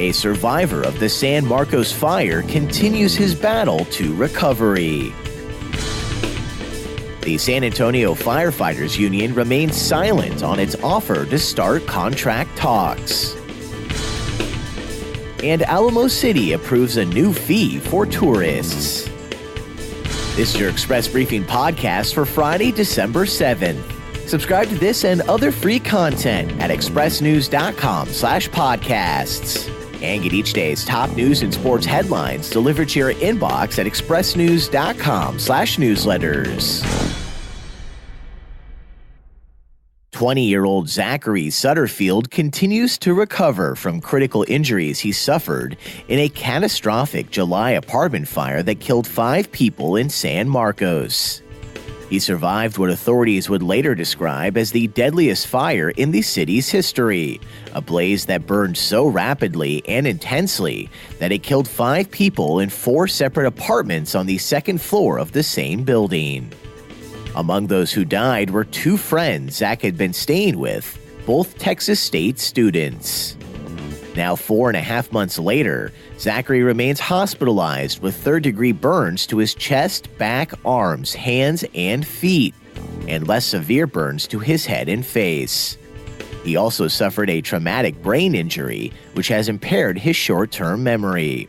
A survivor of the San Marcos fire continues his battle to recovery. The San Antonio Firefighters Union remains silent on its offer to start contract talks. And Alamo City approves a new fee for tourists. This is your Express Briefing podcast for Friday, December 7th. Subscribe to this and other free content at expressnews.com/podcasts. And get each day's top news and sports headlines delivered to your inbox at expressnews.com/newsletters. 20-year-old Zachary Sutterfield continues to recover from critical injuries he suffered in a catastrophic July apartment fire that killed 5 people in San Marcos. He survived what authorities would later describe as the deadliest fire in the city's history, a blaze that burned so rapidly and intensely that it killed 5 people in 4 separate apartments on the second floor of the same building. Among those who died were 2 friends Zach had been staying with, both Texas State students. Now 4.5 months later, Zachary remains hospitalized with third-degree burns to his chest, back, arms, hands, and feet, and less severe burns to his head and face. He also suffered a traumatic brain injury, which has impaired his short-term memory.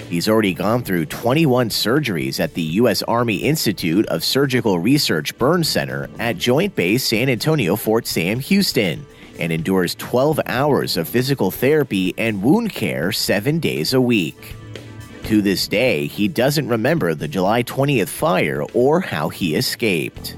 He's already gone through 21 surgeries at the U.S. Army Institute of Surgical Research Burn Center at Joint Base San Antonio Fort Sam Houston, and endures 12 hours of physical therapy and wound care 7 days a week. To this day, he doesn't remember the July 20th fire or how he escaped.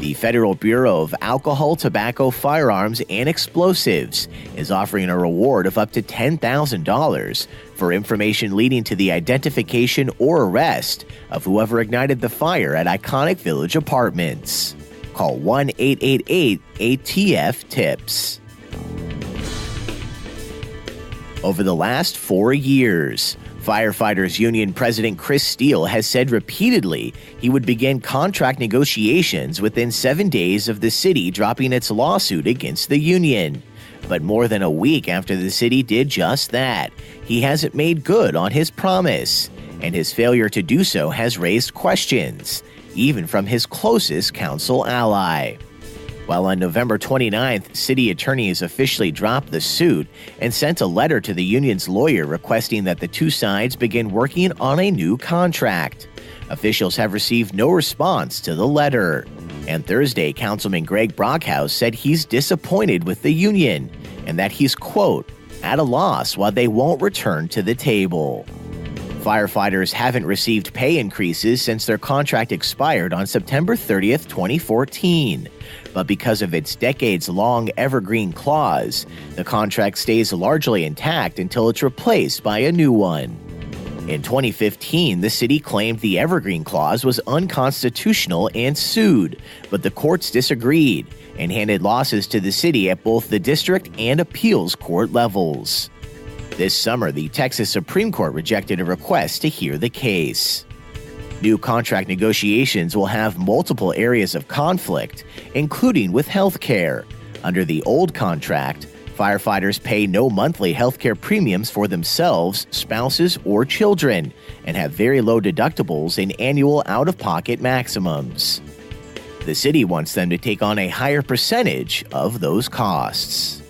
The Federal Bureau of Alcohol, Tobacco, Firearms, and Explosives is offering a reward of up to $10,000 for information leading to the identification or arrest of whoever ignited the fire at Iconic Village Apartments. Call 1-888-ATF-TIPS. Over the last 4 years, Firefighters Union President Chris Steele has said repeatedly he would begin contract negotiations within 7 days of the city dropping its lawsuit against the union. But more than a week after the city did just that, he hasn't made good on his promise, and his failure to do so has raised questions, even from his closest council ally. While on November 29th, city attorneys officially dropped the suit and sent a letter to the union's lawyer requesting that the 2 sides begin working on a new contract. Officials have received no response to the letter. And Thursday, Councilman Greg Brockhouse said he's disappointed with the union and that he's, quote, at a loss why they won't return to the table. Firefighters haven't received pay increases since their contract expired on September 30th, 2014. But because of its decades-long evergreen clause, the contract stays largely intact until it's replaced by a new one. In 2015, the city claimed the evergreen clause was unconstitutional and sued, but the courts disagreed and handed losses to the city at both the district and appeals court levels. This summer, the Texas Supreme Court rejected a request to hear the case. New contract negotiations will have multiple areas of conflict, including with health care. Under the old contract, firefighters pay no monthly health care premiums for themselves, spouses, or children, and have very low deductibles and annual out-of-pocket maximums. The city wants them to take on a higher percentage of those costs.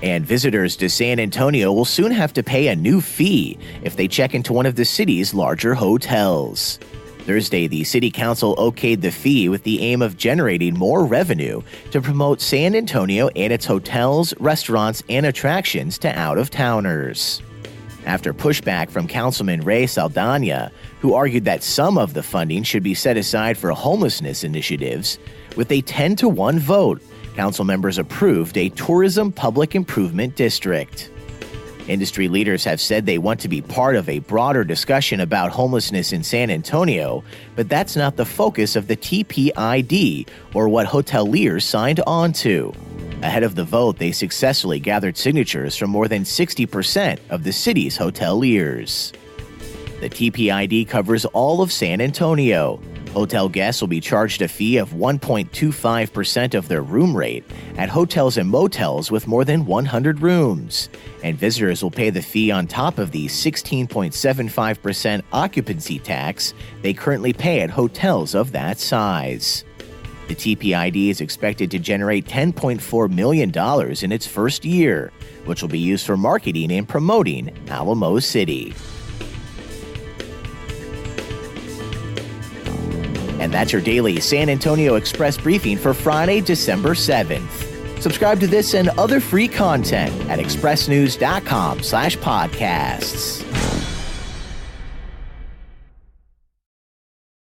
And visitors to San Antonio will soon have to pay a new fee if they check into one of the city's larger hotels. Thursday, the city council okayed the fee with the aim of generating more revenue to promote San Antonio and its hotels, restaurants, and attractions to out-of-towners. After pushback from Councilman Ray Saldana, who argued that some of the funding should be set aside for homelessness initiatives, with a 10-1 vote, council members approved a tourism public improvement district. Industry leaders have said they want to be part of a broader discussion about homelessness in San Antonio, but that's not the focus of the TPID or what hoteliers signed on to. Ahead of the vote, they successfully gathered signatures from more than 60% of the city's hoteliers. The TPID covers all of San Antonio. Hotel guests will be charged a fee of 1.25% of their room rate at hotels and motels with more than 100 rooms, and visitors will pay the fee on top of the 16.75% occupancy tax they currently pay at hotels of that size. The TPID is expected to generate $10.4 million in its first year, which will be used for marketing and promoting Alamo City. And that's your daily San Antonio Express briefing for Friday, December 7th. Subscribe to this and other free content at expressnews.com/podcasts.